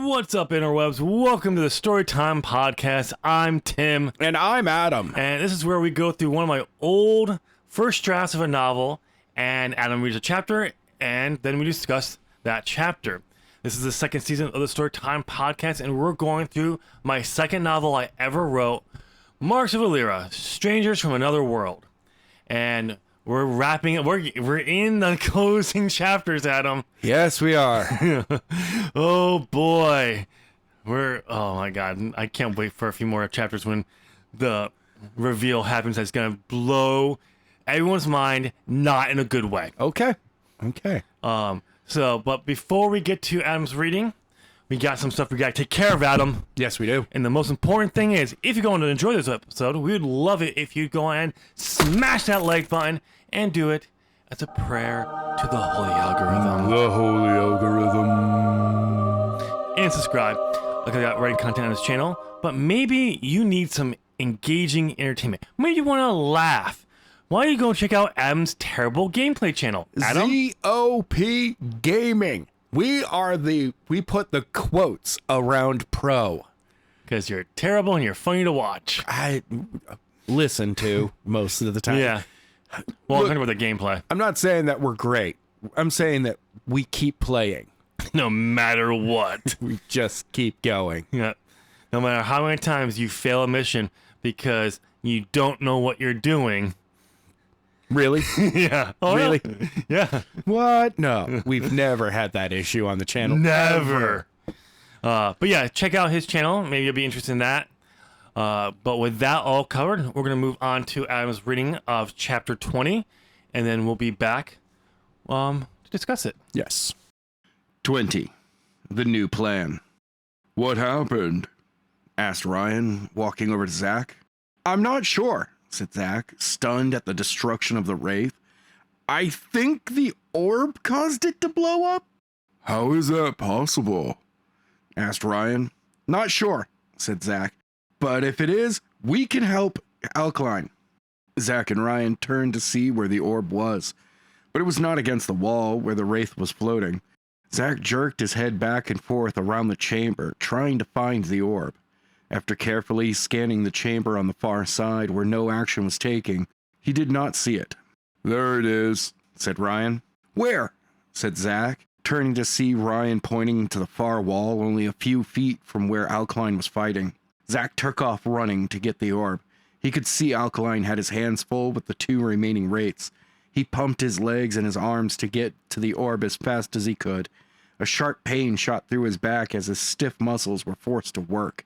What's up, interwebs? Welcome to the Storytime Podcast. I'm Tim. And I'm Adam. And this is where we go through one of my old first drafts of a novel, and Adam reads a chapter, and then we discuss that chapter. This is the second season of the Storytime Podcast, and we're going through my second novel I ever wrote, Marks of Eilira, Strangers from Another World. And we're wrapping it. We're in the closing chapters, Adam. Yes, we are. Oh boy. Oh my god. I can't wait for a few more chapters when the reveal happens that's gonna blow everyone's mind, not in a good way. Okay. But before we get to Adam's reading, we got some stuff we gotta take care of, Adam. Yes, we do. And the most important thing is, if you're going to enjoy this episode, we would love it if you go and smash that like button and do it as a prayer to the holy algorithm. The holy algorithm. And subscribe. Like, I got writing content on this channel, but maybe you need some engaging entertainment. Maybe you want to laugh. Why don't you go check out Adam's terrible gameplay channel? Adam? ZOP Gaming. We put the quotes around pro. Because you're terrible and you're funny to watch. I listen to most of the time. Yeah. Well, I'm talking about the gameplay. I'm not saying that we're great. I'm saying that we keep playing. No matter what. We just keep going. Yeah. No matter how many times you fail a mission because you don't know what you're doing. Really? Yeah. Oh, really? Yeah. What? No, we've never had that issue on the channel. Never. But yeah, check out his channel. Maybe you'll be interested in that. But with that all covered, we're going to move on to Adam's reading of chapter 20, and then we'll be back to discuss it. Yes. 20. The new plan. What happened? Asked Ryan, walking over to Zach. I'm not sure, said Zach, stunned at the destruction of the Wraith. I think the orb caused it to blow up? How is that possible? Asked Ryan. Not sure, said Zach. But if it is, we can help Alkaline. Zach and Ryan turned to see where the orb was, but it was not against the wall where the Wraith was floating. Zach jerked his head back and forth around the chamber, trying to find the orb. After carefully scanning the chamber on the far side where no action was taking, he did not see it. There it is, said Ryan. Where? Said Zach, turning to see Ryan pointing to the far wall only a few feet from where Alkaline was fighting. Zach took off running to get the orb. He could see Alkaline had his hands full with the two remaining Wraiths. He pumped his legs and his arms to get to the orb as fast as he could. A sharp pain shot through his back as his stiff muscles were forced to work.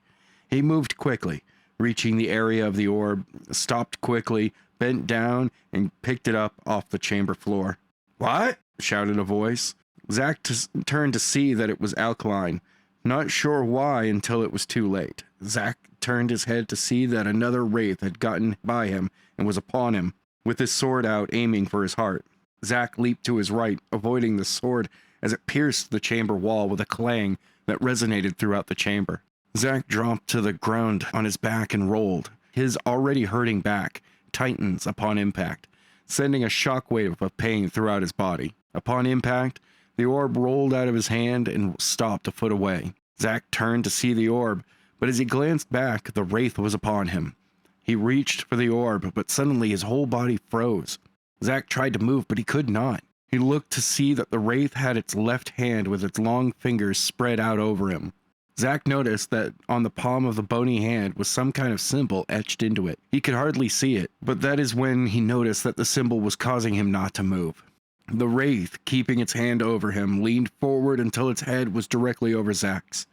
He moved quickly, reaching the area of the orb, stopped quickly, bent down, and picked it up off the chamber floor. What? Shouted a voice. Zach turned to see that it was Alkaline, not sure why until it was too late. Zach turned his head to see that another Wraith had gotten by him and was upon him, with his sword out aiming for his heart. Zach leaped to his right, avoiding the sword as it pierced the chamber wall with a clang that resonated throughout the chamber. Zach dropped to the ground on his back and rolled. His already hurting back tightens upon impact, sending a shockwave of pain throughout his body. Upon impact, the orb rolled out of his hand and stopped a foot away. Zach turned to see the orb, but as he glanced back, the Wraith was upon him. He reached for the orb, but suddenly his whole body froze. Zach tried to move, but he could not. He looked to see that the Wraith had its left hand with its long fingers spread out over him. Zach noticed that on the palm of the bony hand was some kind of symbol etched into it. He could hardly see it, but that is when he noticed that the symbol was causing him not to move. The Wraith, keeping its hand over him, leaned forward until its head was directly over Zach's.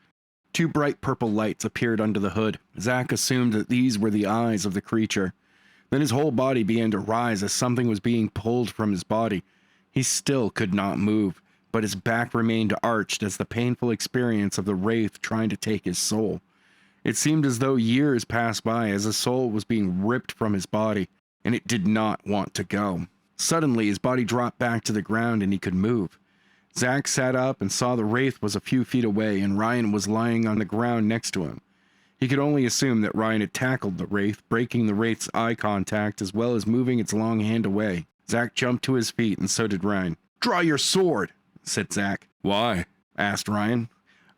Two bright purple lights appeared under the hood. Zach assumed that these were the eyes of the creature. Then his whole body began to rise as something was being pulled from his body. He still could not move, but his back remained arched as the painful experience of the Wraith trying to take his soul. It seemed as though years passed by as his soul was being ripped from his body, and it did not want to go. Suddenly, his body dropped back to the ground and he could move. Zach sat up and saw the Wraith was a few feet away and Ryan was lying on the ground next to him. He could only assume that Ryan had tackled the Wraith, breaking the Wraith's eye contact as well as moving its long hand away. Zach jumped to his feet and so did Ryan. "Draw your sword," said Zach. "Why?" asked Ryan.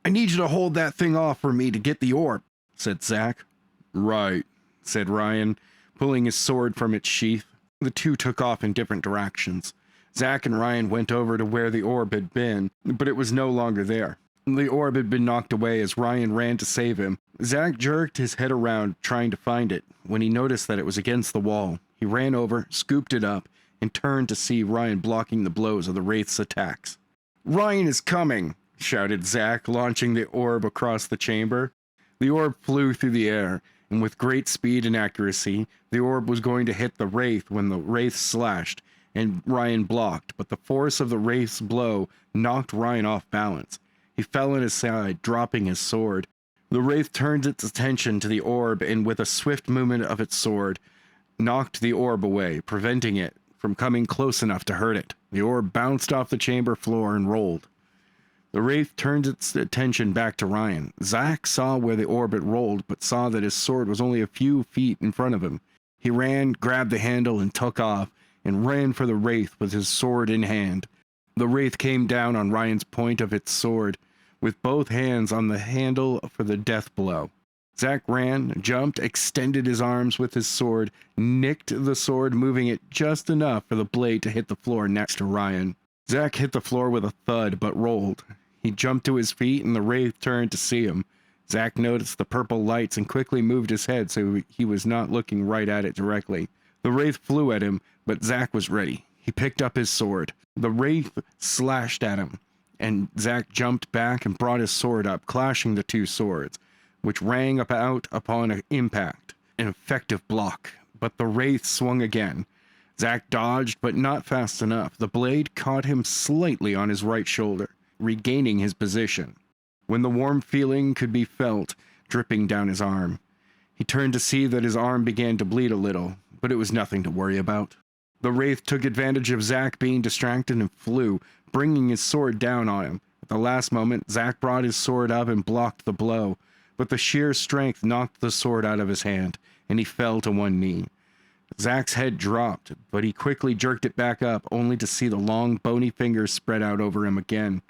I need you to hold that thing off for me to get the orb, said Zach. Right, said Ryan, pulling his sword from its sheath. The two took off in different directions. Zach and Ryan went over to where the orb had been, but it was no longer there. The orb had been knocked away as Ryan ran to save him. Zach jerked his head around, trying to find it, when he noticed that it was against the wall. He ran over, scooped it up, and turned to see Ryan blocking the blows of the Wraith's attacks. Ryan is coming, shouted Zach, launching the orb across the chamber. The orb flew through the air, and with great speed and accuracy, the orb was going to hit the Wraith when the Wraith slashed, and Ryan blocked, but the force of the Wraith's blow knocked Ryan off balance. He fell on his side, dropping his sword. The Wraith turned its attention to the orb, and with a swift movement of its sword, knocked the orb away, preventing it from coming close enough to hurt it. The orb bounced off the chamber floor and rolled. The Wraith turned its attention back to Ryan. Zach saw where the orb had rolled, but saw that his sword was only a few feet in front of him. He ran, grabbed the handle, and took off, and ran for the Wraith with his sword in hand. The Wraith came down on Ryan's point of its sword, with both hands on the handle for the death blow. Zach ran, jumped, extended his arms with his sword, nicked the sword, moving it just enough for the blade to hit the floor next to Ryan. Zach hit the floor with a thud, but rolled. He jumped to his feet, and the Wraith turned to see him. Zach noticed the purple lights and quickly moved his head so he was not looking right at it directly. The Wraith flew at him, but Zach was ready. He picked up his sword. The Wraith slashed at him, and Zach jumped back and brought his sword up, clashing the two swords, which rang out upon an impact, an effective block. But the Wraith swung again. Zach dodged, but not fast enough. The blade caught him slightly on his right shoulder, regaining his position, when the warm feeling could be felt dripping down his arm. He turned to see that his arm began to bleed a little, but it was nothing to worry about. The Wraith took advantage of Zach being distracted and flew, bringing his sword down on him. At the last moment, Zach brought his sword up and blocked the blow, but the sheer strength knocked the sword out of his hand, and he fell to one knee. Zach's head dropped, but he quickly jerked it back up, only to see the long, bony fingers spread out over him again.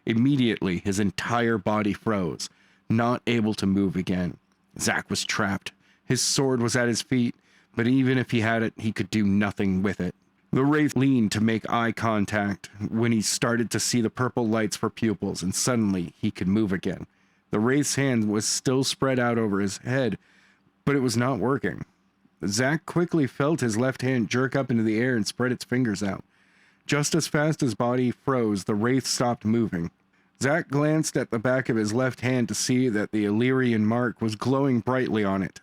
Immediately, his entire body froze, not able to move again. Zach was trapped. His sword was at his feet, but even if he had it, he could do nothing with it. The Wraith leaned to make eye contact when he started to see the purple lights for pupils, and suddenly he could move again. The Wraith's hand was still spread out over his head, but it was not working. Zach quickly felt his left hand jerk up into the air and spread its fingers out. Just as fast as body froze, the Wraith stopped moving. Zach glanced at the back of his left hand to see that the Illyrian mark was glowing brightly on it.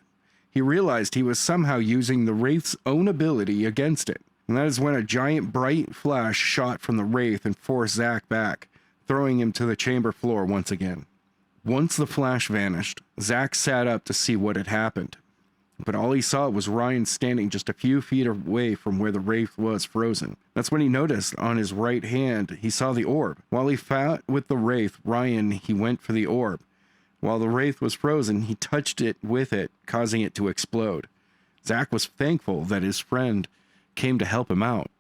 He realized he was somehow using the Wraith's own ability against it. And that is when a giant bright flash shot from the Wraith and forced Zach back, throwing him to the chamber floor once again. Once the flash vanished, Zach sat up to see what had happened. But all he saw was Ryan standing just a few feet away from where the Wraith was frozen. That's when he noticed on his right hand he saw the orb. While he fought with the Wraith, he went for the orb. While the Wraith was frozen, he touched it with it, causing it to explode. Zach was thankful that his friend came to help him out.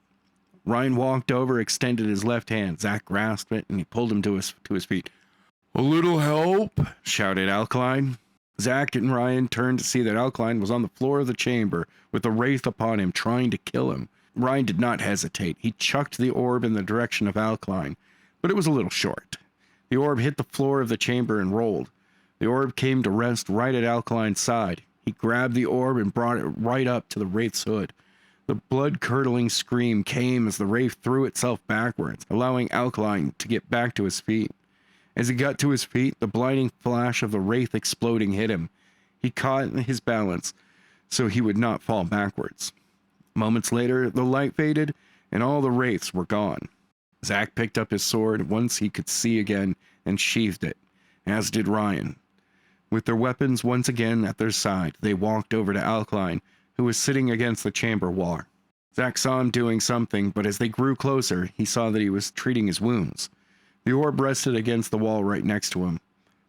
Ryan walked over, extended his left hand. Zach grasped it, and he pulled him to his feet. "A little help?" shouted Alkaline. Zach and Ryan turned to see that Alkaline was on the floor of the chamber with the Wraith upon him, trying to kill him. Ryan did not hesitate. He chucked the orb in the direction of Alkaline, but it was a little short. The orb hit the floor of the chamber and rolled. The orb came to rest right at Alkaline's side. He grabbed the orb and brought it right up to the Wraith's hood. The blood-curdling scream came as the Wraith threw itself backwards, allowing Alkaline to get back to his feet. As he got to his feet, the blinding flash of the Wraith exploding hit him. He caught his balance so he would not fall backwards. Moments later, the light faded, and all the Wraiths were gone. Zach picked up his sword once he could see again and sheathed it, as did Ryan. With their weapons once again at their side, they walked over to Alkaline, who was sitting against the chamber wall. Zach saw him doing something, but as they grew closer, he saw that he was treating his wounds. The orb rested against the wall right next to him.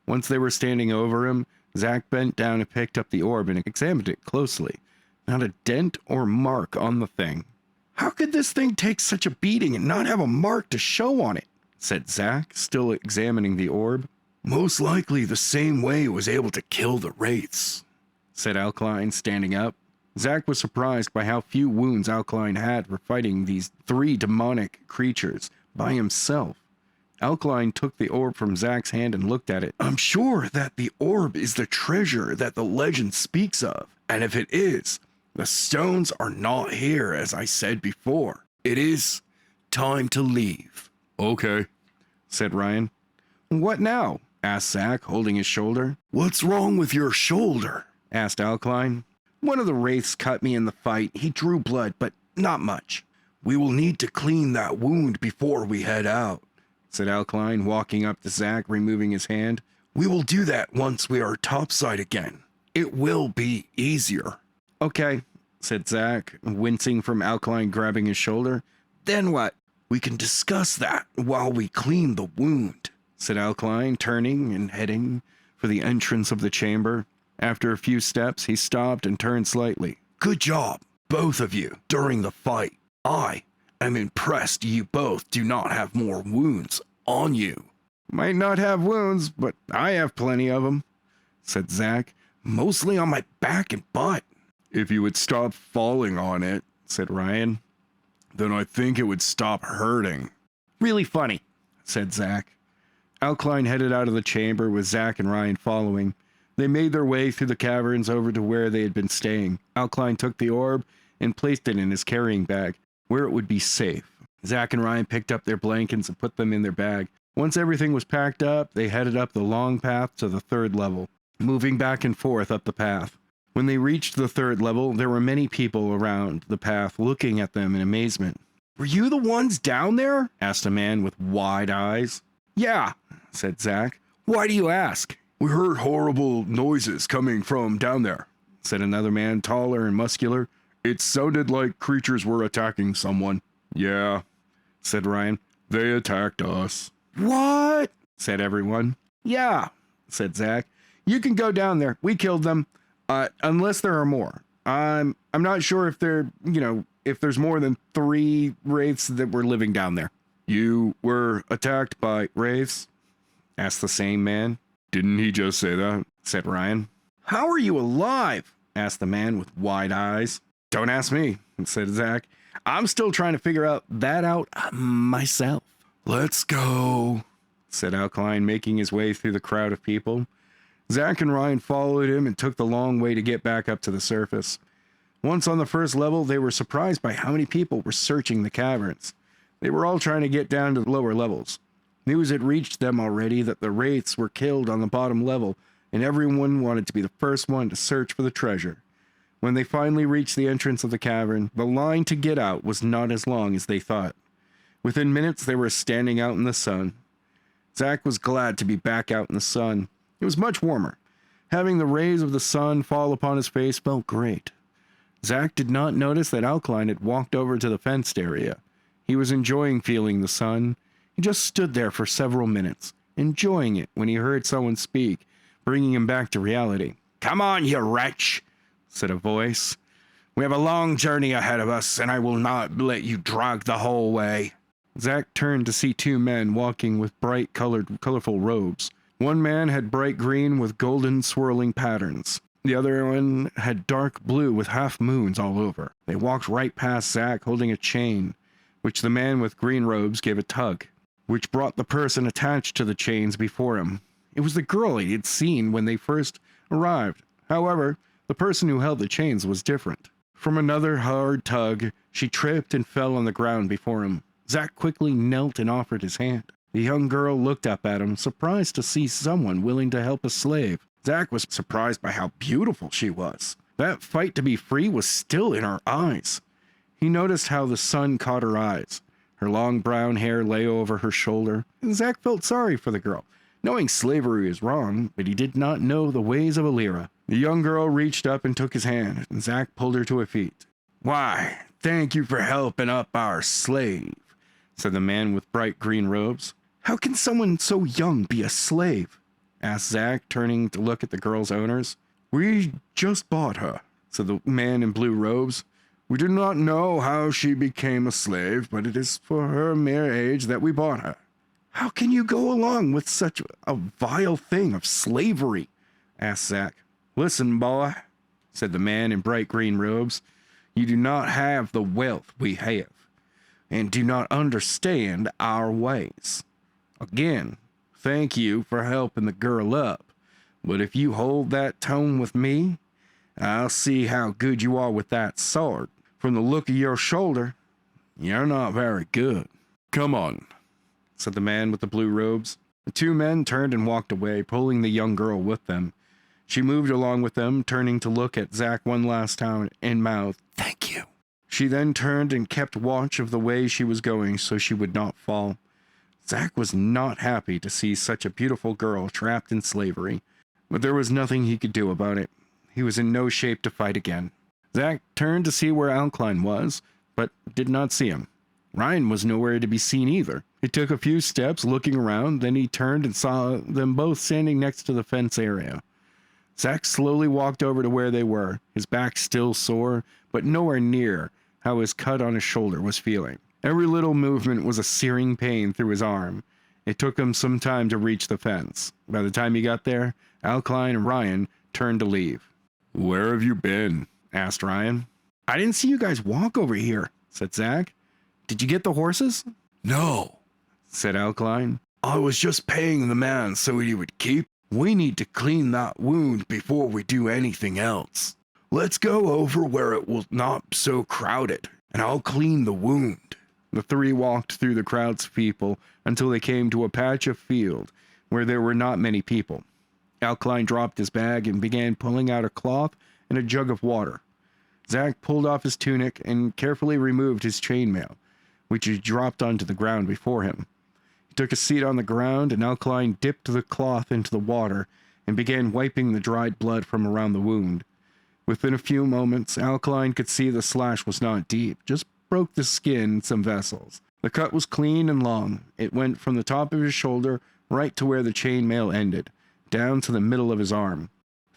Once they were standing over him, Zach bent down and picked up the orb and examined it closely. Not a dent or mark on the thing. "How could this thing take such a beating and not have a mark to show on it?" said Zach, still examining the orb. Most likely the same way it was able to kill the wraiths, said Alkaline, standing up. Zach was surprised by how few wounds Alkaline had for fighting these 3 demonic creatures by himself. Alkaline took the orb from Zach's hand and looked at it. I'm sure that the orb is the treasure that the legend speaks of, and if it is, the stones are not here as I said before. It is time to leave. Okay, said Ryan. What now? Asked Zach, holding his shoulder. What's wrong with your shoulder? Asked Alkaline. One of the wraiths cut me in the fight. He drew blood, but not much. We will need to clean that wound before we head out, said Alkaline, walking up to Zach, removing his hand. We will do that once we are topside again. It will be easier. Okay, said Zach, wincing from Alkaline grabbing his shoulder. Then what? We can discuss that while we clean the wound, said Alkaline, turning and heading for the entrance of the chamber. After a few steps, he stopped and turned slightly. Good job, both of you, during the fight. I am impressed you both do not have more wounds on you. Might not have wounds, but I have plenty of them, said Zach, mostly on my back and butt. If you would stop falling on it, said Ryan, then I think it would stop hurting. Really funny, said Zach. Alkaline headed out of the chamber with Zach and Ryan following. They made their way through the caverns over to where they had been staying. Alkaline took the orb and placed it in his carrying bag, where it would be safe. Zach and Ryan picked up their blankets and put them in their bag. Once everything was packed up, they headed up the long path to the 3rd level, moving back and forth up the path. When they reached the 3rd level, there were many people around the path looking at them in amazement. Were you the ones down there? Asked a man with wide eyes. Yeah, said Zach. Why do you ask? We heard horrible noises coming from down there, said another man, taller and muscular. It sounded like creatures were attacking someone. Yeah, said Ryan. They attacked us. What? Said everyone. Yeah, said Zach. You can go down there. We killed them. Unless there are more. I'm not sure if if there's more than 3 wraiths that were living down there. You were attacked by wraiths? Asked the same man. Didn't he just say that? Said Ryan. How are you alive? Asked the man with wide eyes. Don't ask me, said Zach. I'm still trying to figure that out myself. Let's go, said Alkaline, making his way through the crowd of people. Zach and Ryan followed him and took the long way to get back up to the surface. Once on the 1st level, they were surprised by how many people were searching the caverns. They were all trying to get down to the lower levels. News had reached them already that the wraiths were killed on the bottom level, and everyone wanted to be the first one to search for the treasure. When they finally reached the entrance of the cavern, the line to get out was not as long as they thought. Within minutes, they were standing out in the sun. Zach was glad to be back out in the sun. It was much warmer. Having the rays of the sun fall upon his face felt great. Zach did not notice that Alkaline had walked over to the fenced area. He was enjoying feeling the sun. He just stood there for several minutes, enjoying it when he heard someone speak, bringing him back to reality. Come on, you wretch, said a voice. We have a long journey ahead of us, and I will not let you drag the whole way. Zach turned to see 2 men walking with colorful robes. One man had bright green with golden swirling patterns. The other one had dark blue with half moons all over. They walked right past Zach holding a chain, which the man with green robes gave a tug, which brought the person attached to the chains before him. It was the girl he had seen when they first arrived. However, the person who held the chains was different. From another hard tug, she tripped and fell on the ground before him. Zach quickly knelt and offered his hand. The young girl looked up at him, surprised to see someone willing to help a slave. Zach was surprised by how beautiful she was. That fight to be free was still in her eyes. He noticed how the sun caught her eyes. Her long brown hair lay over her shoulder, and Zach felt sorry for the girl, knowing slavery is wrong, but he did not know the ways of Eilira. The young girl reached up and took his hand, and Zach pulled her to her feet. Why, thank you for helping up our slave, said the man with bright green robes. How can someone so young be a slave? Asked Zach, turning to look at the girl's owners. We just bought her, said the man in blue robes. We do not know how she became a slave, but it is for her mere age that we bought her. How can you go along with such a vile thing of slavery? Asked Zach. Listen, boy, said the man in bright green robes. You do not have the wealth we have, and do not understand our ways. Again, thank you for helping the girl up, but if you hold that tone with me, I'll see how good you are with that sword. From the look of your shoulder, you're not very good. Come on, said the man with the blue robes. The two men turned and walked away, pulling the young girl with them. She moved along with them, turning to look at Zach one last time and mouthed, "Thank you." She then turned and kept watch of the way she was going so she would not fall. Zach was not happy to see such a beautiful girl trapped in slavery, but there was nothing he could do about it. He was in no shape to fight again. Zach turned to see where Alkline was, but did not see him. Ryan was nowhere to be seen either. He took a few steps looking around, then he turned and saw them both standing next to the fence area. Zach slowly walked over to where they were, his back still sore, but nowhere near how his cut on his shoulder was feeling. Every little movement was a searing pain through his arm. It took him some time to reach the fence. By the time he got there, Alkline and Ryan turned to leave. Where have you been? Asked Ryan. I didn't see you guys walk over here, said Zach. Did you get the horses? No, said Alkline. I was just paying the man so he would keep. We need to clean that wound before we do anything else. Let's go over where it will not be so crowded, and I'll clean the wound. The three walked through the crowds of people until they came to a patch of field where there were not many people. Alkline dropped his bag and began pulling out a cloth and a jug of water. Zach pulled off his tunic and carefully removed his chainmail, which he dropped onto the ground before him. He took a seat on the ground, and Alkline dipped the cloth into the water and began wiping the dried blood from around the wound. Within a few moments, Alkline could see the slash was not deep, just broke the skin in some vessels. The cut was clean and long. It went from the top of his shoulder right to where the chainmail ended, down to the middle of his arm.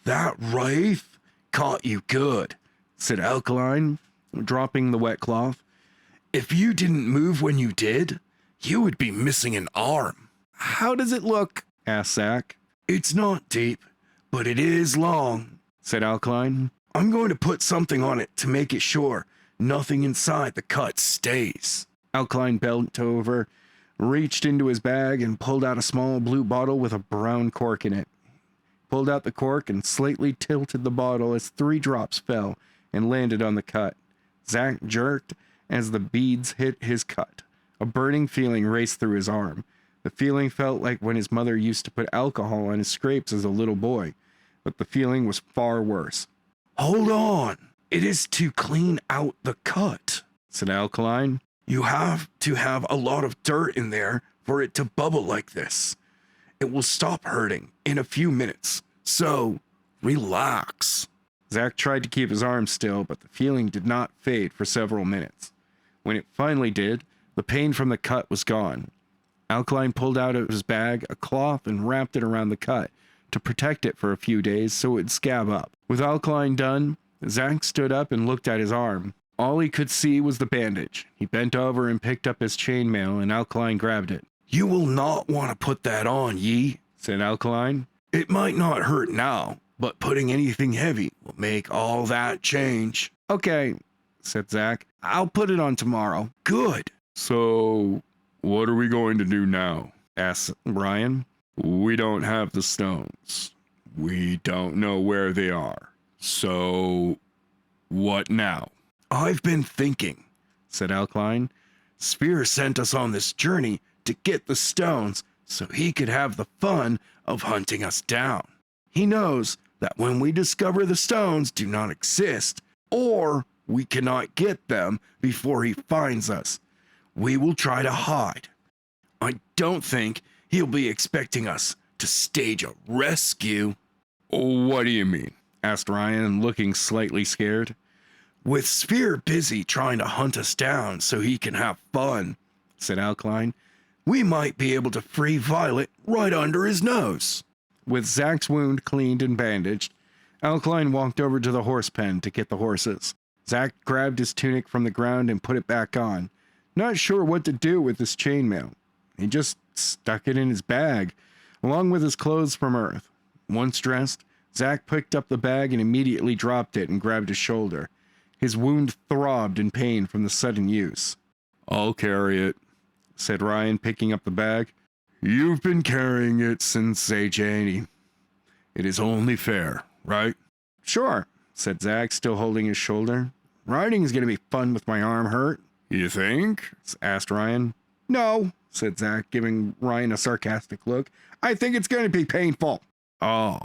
That wraith caught you good, said Alkline, dropping the wet cloth. If you didn't move when you did, you would be missing an arm. How does it look? Asked Zach. It's not deep, but it is long, said Alkline. I'm going to put something on it to make it sure nothing inside the cut stays. Alkline bent over, reached into his bag, and pulled out a small blue bottle with a brown cork in it. Pulled out the cork and slightly tilted the bottle as 3 drops fell and landed on the cut. Zach jerked as the beads hit his cut. A burning feeling raced through his arm. The feeling felt like when his mother used to put alcohol on his scrapes as a little boy, but the feeling was far worse. Hold on! It is to clean out the cut, said Alkline. You have to have a lot of dirt in there for it to bubble like this. It will stop hurting in a few minutes, so relax. Zach tried to keep his arm still, but the feeling did not fade for several minutes. When it finally did, the pain from the cut was gone. Alkline pulled out of his bag a cloth and wrapped it around the cut to protect it for a few days so it would scab up. With Alkline done, Zach stood up and looked at his arm. All he could see was the bandage. He bent over and picked up his chainmail, and Alkline grabbed it. You will not want to put that on, ye, said Alkline. It might not hurt now, but putting anything heavy will make all that change. Okay, said Zach. I'll put it on tomorrow. Good. So, what are we going to do now? Asked Brian. We don't have the stones. We don't know where they are. So, what now? I've been thinking, said Alkline. Spear sent us on this journey to get the stones so he could have the fun of hunting us down. He knows that when we discover the stones do not exist, or we cannot get them before he finds us, we will try to hide. I don't think he'll be expecting us to stage a rescue. What do you mean? Asked Ryan, looking slightly scared. With Spear busy trying to hunt us down so he can have fun, said Alkline, we might be able to free Violet right under his nose. With Zach's wound cleaned and bandaged, Alkline walked over to the horse pen to get the horses. Zach grabbed his tunic from the ground and put it back on, not sure what to do with his chainmail. He just stuck it in his bag, along with his clothes from Earth. Once dressed, Zach picked up the bag and immediately dropped it and grabbed his shoulder. His wound throbbed in pain from the sudden use. "I'll carry it," said Ryan, picking up the bag. "You've been carrying it since age 80. It is only fair, right?" "Sure," said Zach, still holding his shoulder. "Riding is going to be fun with my arm hurt." "You think?" asked Ryan. "No," said Zach, giving Ryan a sarcastic look. "I think it's going to be painful." "Oh,"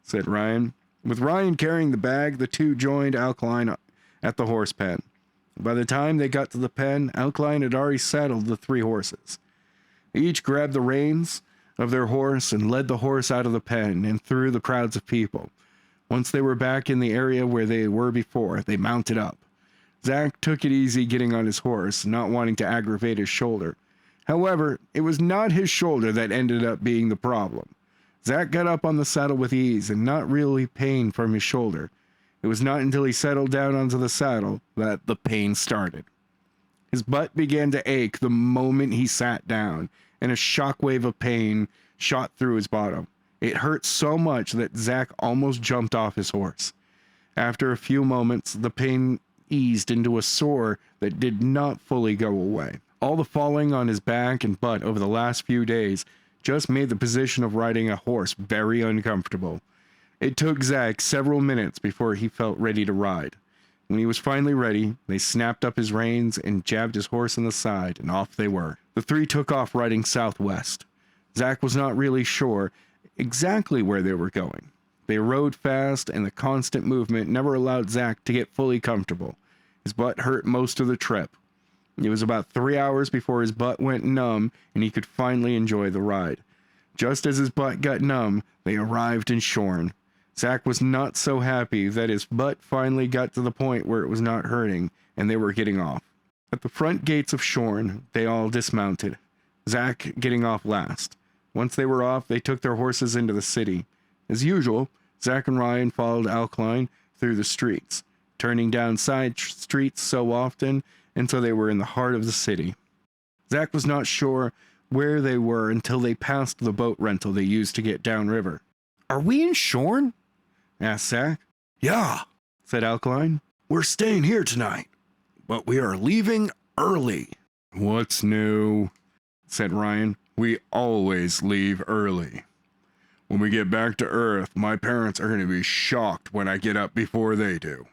said Ryan. With Ryan carrying the bag, the two joined Alkaline at the horse pen. By the time they got to the pen, Alkaline had already saddled the 3 horses. Each grabbed the reins of their horse and led the horse out of the pen and through the crowds of people. Once they were back in the area where they were before, they mounted up. Zach took it easy getting on his horse, not wanting to aggravate his shoulder. However, it was not his shoulder that ended up being the problem. Zach got up on the saddle with ease and not really pain from his shoulder. It was not until he settled down onto the saddle that the pain started. His butt began to ache the moment he sat down, and a shockwave of pain shot through his bottom. It hurt so much that Zach almost jumped off his horse. After a few moments, the pain eased into a sore that did not fully go away. All the falling on his back and butt over the last few days just made the position of riding a horse very uncomfortable. It took Zach several minutes before he felt ready to ride. When he was finally ready, they snapped up his reins and jabbed his horse in the side, and off they were. The 3 took off riding southwest. Zach was not really sure exactly where they were going. They rode fast, and the constant movement never allowed Zach to get fully comfortable. His butt hurt most of the trip. It was about 3 hours before his butt went numb and he could finally enjoy the ride. Just as his butt got numb, they arrived in Shorn. Zach was not so happy that his butt finally got to the point where it was not hurting and they were getting off. At the front gates of Shorn, they all dismounted, Zach getting off last. Once they were off, they took their horses into the city. As usual, Zach and Ryan followed Alkaline through the streets, turning down side streets so often until they were in the heart of the city. Zach was not sure where they were until they passed the boat rental they used to get downriver. "Are we in Shorn?" asked Zach. "Yeah," said Alkaline. "We're staying here tonight, but we are leaving early." "What's new?" said Ryan. "We always leave early. When we get back to Earth, my parents are going to be shocked when I get up before they do."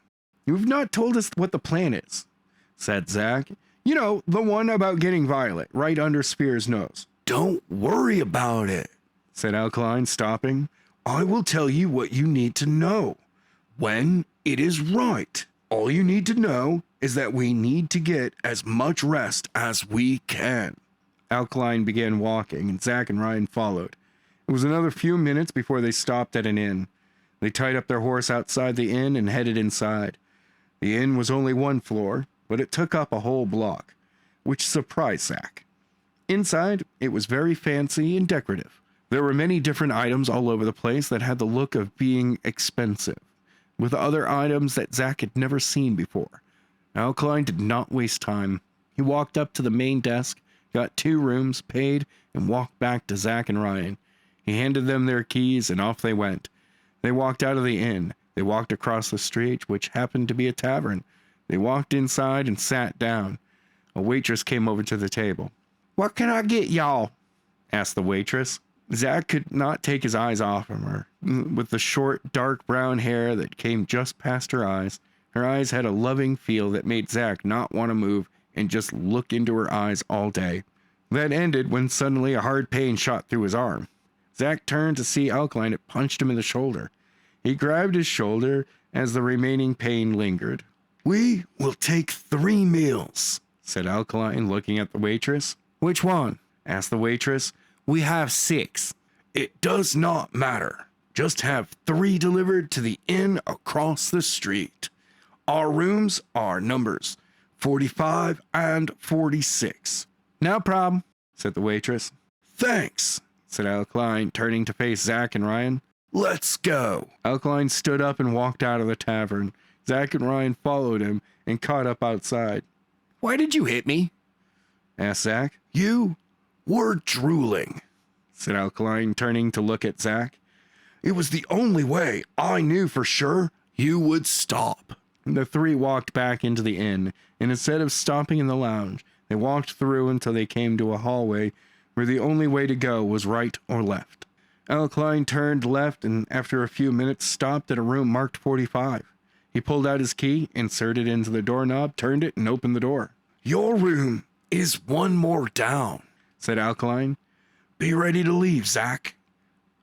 "You've not told us what the plan is," said Zach. "You know, the one about getting Violet right under Spear's nose." "Don't worry about it," said Alkaline, stopping. "I will tell you what you need to know when it is right. All you need to know is that we need to get as much rest as we can." Alkaline began walking, and Zach and Ryan followed. It was another few minutes before they stopped at an inn. They tied up their horse outside the inn and headed inside. The inn was only 1 floor, but it took up a whole block, which surprised Zach. Inside, it was very fancy and decorative. There were many different items all over the place that had the look of being expensive, with other items that Zach had never seen before. Alkaline did not waste time. He walked up to the main desk, got 2 rooms, paid, and walked back to Zach and Ryan. He handed them their keys, and off they went. They walked out of the inn. They walked across the street, which happened to be a tavern. They walked inside and sat down. A waitress came over to the table. "What can I get y'all?" asked the waitress. Zach could not take his eyes off of her. With the short, dark brown hair that came just past her eyes had a loving feel that made Zach not want to move and just look into her eyes all day. That ended when suddenly a hard pain shot through his arm. Zach turned to see Alkaline. It punched him in the shoulder. He grabbed his shoulder as the remaining pain lingered. "We will take 3 meals, said Alkaline, looking at the waitress. "Which one?" asked the waitress. "We have 6. "It does not matter. Just have 3 delivered to the inn across the street. Our rooms are numbers 45 and 46. "No problem," said the waitress. "Thanks," said Alkaline, turning to face Zach and Ryan. "Let's go." Alkaline stood up and walked out of the tavern. Zach and Ryan followed him and caught up outside. "Why did you hit me?" asked Zach. "You We're drooling, said Alkaline, turning to look at Zach. It was the only way I knew for sure you would stop. The three walked back into the inn, and instead of stopping in the lounge, they walked through until they came to a hallway where the only way to go was right or left. Alkaline turned left and after a few minutes stopped at a room marked 45. He pulled out his key, inserted it into the doorknob, turned it, and opened the door. Your room is one more down, said Alkaline. Be ready to leave, Zach.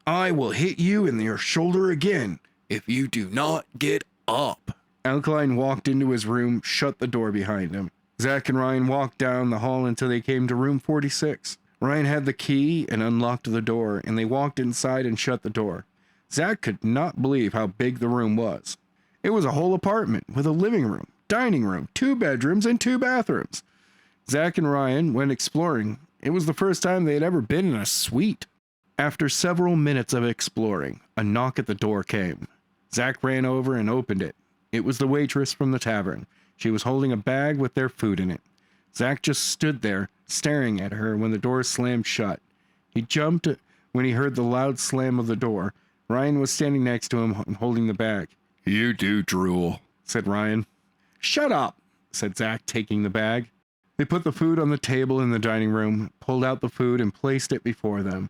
I will hit you in your shoulder again if you do not get up. Alkaline walked into his room, shut the door behind him. Zach and Ryan walked down the hall until they came to room 46. Ryan had the key and unlocked the door, and they walked inside and shut the door. Zach could not believe how big the room was. It was a whole apartment with a living room, dining room, 2 bedrooms, and 2 bathrooms. Zach and Ryan went exploring. It was the first time they had ever been in a suite. After several minutes of exploring, a knock at the door came. Zach ran over and opened it. It was the waitress from the tavern. She was holding a bag with their food in it. Zach just stood there, staring at her when the door slammed shut. He jumped when he heard the loud slam of the door. Ryan was standing next to him holding the bag. You do drool, said Ryan. Shut up, said Zach, taking the bag. They put the food on the table in the dining room, pulled out the food, and placed it before them.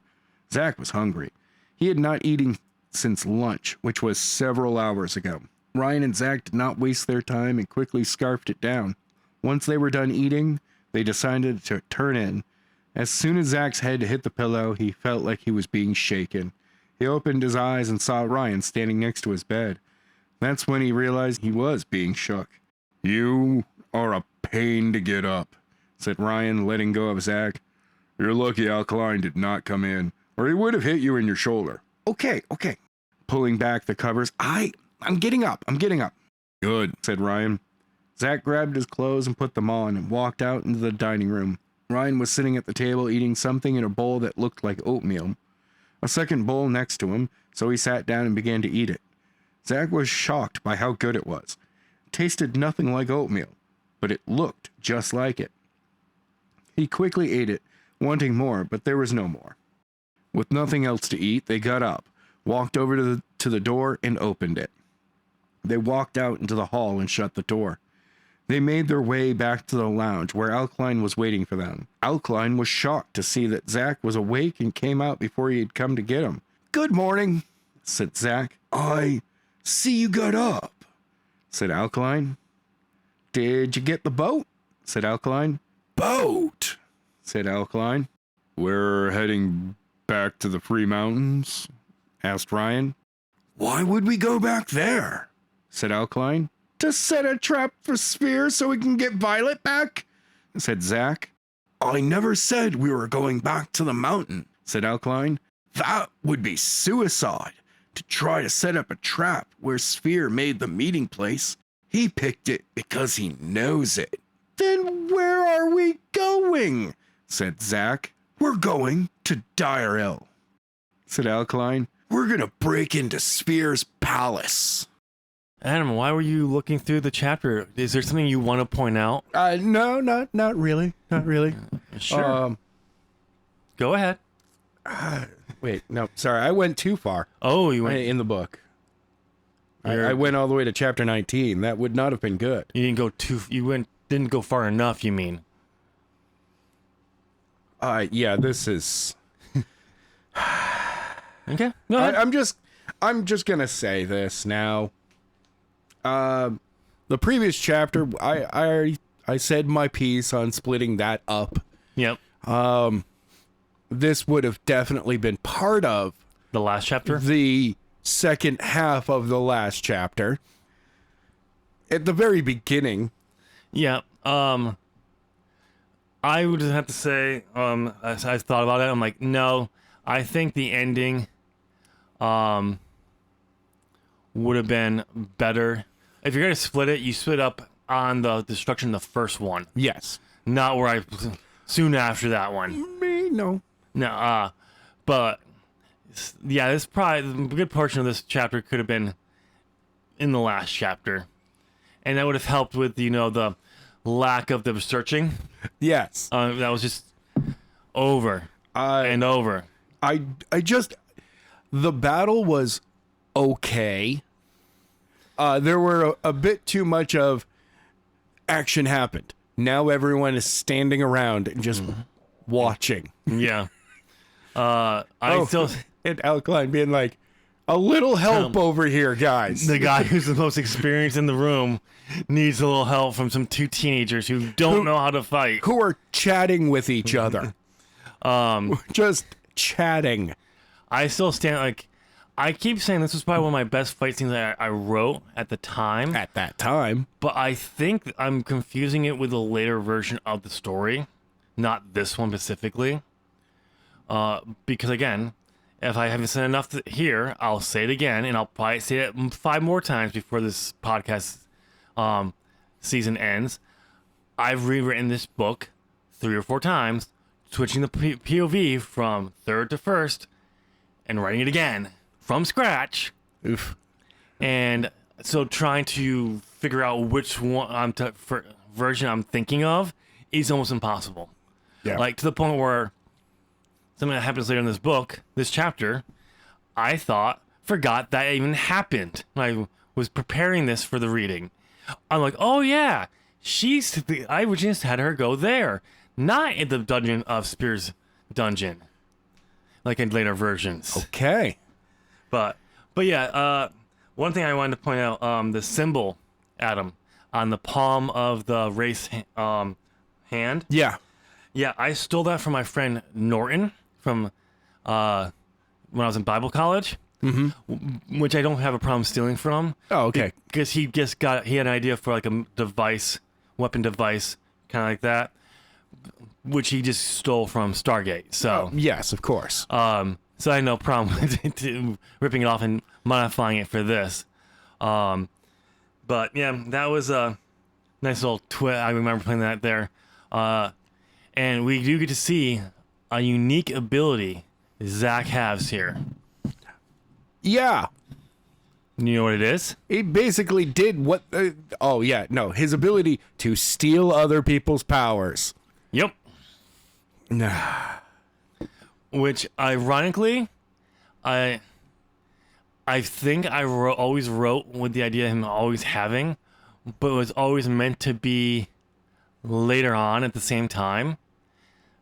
Zach was hungry. He had not eaten since lunch, which was several hours ago. Ryan and Zach did not waste their time and quickly scarfed it down. Once they were done eating, they decided to turn in. As soon as Zach's head hit the pillow, he felt like he was being shaken. He opened his eyes and saw Ryan standing next to his bed. That's when he realized he was being shook. You are a pain to get up, said Ryan, letting go of Zach. You're lucky Alkaline did not come in, or he would have hit you in your shoulder. Okay. Pulling back the covers, I'm getting up. Good, said Ryan. Zach grabbed his clothes and put them on and walked out into the dining room. Ryan was sitting at the table eating something in a bowl that looked like oatmeal. A second bowl next to him, so he sat down and began to eat it. Zach was shocked by how good it was. It tasted nothing like oatmeal, but it looked just like it. He quickly ate it, wanting more, but there was no more. With nothing else to eat, they got up, walked over to the door, and opened it. They walked out into the hall and shut the door. They made their way back to the lounge where Alkaline was waiting for them. Alkaline was shocked to see that Zach was awake and came out before he had come to get him. Good morning, said Zach. I see you got up, said Alkaline. Did you get the boat? Said Alkaline. Boat, said Alkaline. We're heading back to the Free Mountains? Asked Ryan. Why would we go back there? Said Alkaline. To set a trap for Sphere so we can get Violet back? Said Zach. I never said we were going back to the mountain, said Alkaline. That would be suicide, to try to set up a trap where Sphere made the meeting place. He picked it because he knows it. Then where are we going? Said Zach. We're going to Dire, said Alkaline. We're gonna break into Sphere's palace. Adam, why were you looking through the chapter? Is there something you want to point out? No, not really. Not really. Sure. Go ahead. Wait, no, sorry. I went too far. Oh, you went in the book. I went all the way to chapter 19. That would not have been good. You didn't go too. Didn't go far enough. You mean? Yeah. This is. Okay. Go ahead. I'm just gonna say this now. The previous chapter, I said my piece on splitting that up. Yep. This would have definitely been part of The last chapter? the second half of the last chapter. At the very beginning. Yeah. I would have to say, as I thought about it, I'm like, no, I think the ending, would have been better. If you're going to split it, you split up on the destruction of the first one. Yes. Not where soon after that one. Me, no. No, but yeah, this probably a good portion of this chapter could have been in the last chapter, and that would have helped with the lack of the searching. Yes. That was just over and over. I just, the battle was okay. There were a bit too much of action happened. Now everyone is standing around and just watching. Yeah. I still And Alkaline being like, a little help over here, guys. the guy who's the most experienced in the room needs a little help from some two teenagers who don't know how to fight. Who are chatting with each other. Just chatting. I still stand like I keep saying this was probably one of my best fight scenes that I wrote at the time. At that time. But I think I'm confusing it with a later version of the story, not this one specifically. Because again, if I haven't said enough here, I'll say it again, and I'll probably say it 5 more times before this podcast season ends. I've rewritten this book 3 or 4 times, switching the POV from third to first, and writing it again from scratch. Oof. And so trying to figure out which one version I'm thinking of is almost impossible. Yeah. Like to the point where something that happens later in this book, this chapter, I forgot that even happened when I was preparing this for the reading. I'm like, oh yeah, I just had her go there, not in the Dungeon of Spears dungeon, like in later versions. Okay. But yeah, one thing I wanted to point out, the symbol, Adam, on the palm of the race hand. Yeah. Yeah, I stole that from my friend Norton from when I was in Bible college, which I don't have a problem stealing from. Oh, okay. Because he had an idea for like a weapon device, kind of like that, which he just stole from Stargate. So Yes, of course. so I had no problem with ripping it off and modifying it for this. But yeah, that was a nice little twist. I remember playing that there. And we do get to see a unique ability Zach has here. Yeah. You know what it is? He basically did what... his ability to steal other people's powers. Yep. Which, ironically, I think I always wrote with the idea of him always having, but it was always meant to be later on at the same time.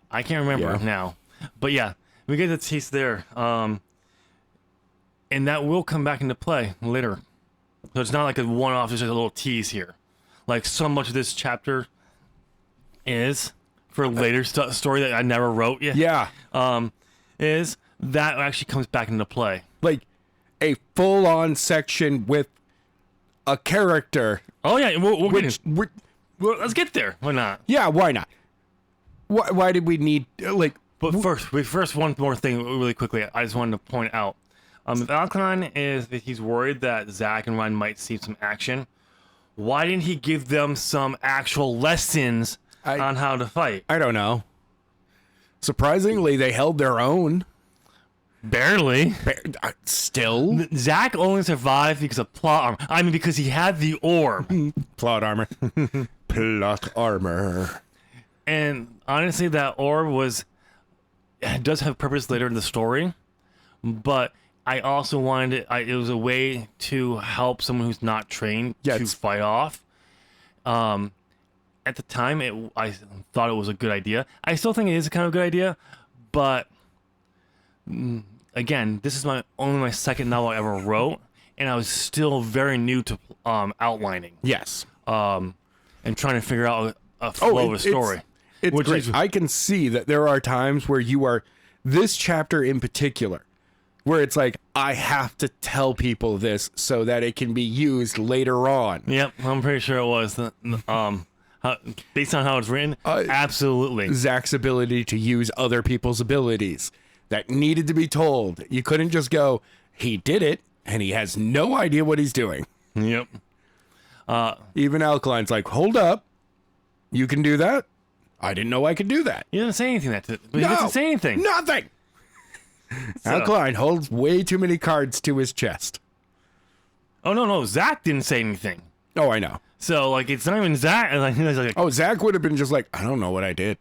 I can't remember now. But yeah, we get the taste there. And that will come back into play later. So it's not like a one-off, it's just a little tease here. Like so much of this chapter is for a later story that I never wrote yet. Yeah. Is that actually comes back into play. Like a full-on section with a character. Oh yeah, we'll Which... well, let's get there. Why not? Yeah, why not? Why did we need... But first, one more thing really quickly. I just wanted to point out. If Alkaline he's worried that Zach and Ryan might see some action, why didn't he give them some actual lessons on how to fight? I don't know. Surprisingly, they held their own. Barely. Still? Zach only survived because of plot armor. I mean, because he had the orb. Plot armor. Plot armor. And honestly, that orb does have purpose later in the story, but I also wanted it was a way to help someone who's not trained to fight off. At the time, I thought it was a good idea. I still think it is a kind of good idea, but again, this is only my second novel I ever wrote, and I was still very new to outlining. Yes. And trying to figure out a flow of a story. It's great. I can see that there are times where you are, this chapter in particular, where it's like, I have to tell people this so that it can be used later on. Yep, I'm pretty sure it was. Based on how it's written, absolutely. Zach's ability to use other people's abilities that needed to be told. You couldn't just go, he did it, and he has no idea what he's doing. Yep. Even Alkaline's like, hold up. You can do that? I didn't know I could do that. He didn't say anything he doesn't say anything. Nothing. Alkaline holds way too many cards to his chest. Oh no, Zach didn't say anything. Oh, I know. So like it's not even Zach. Like, Zach would have been just like, I don't know what I did.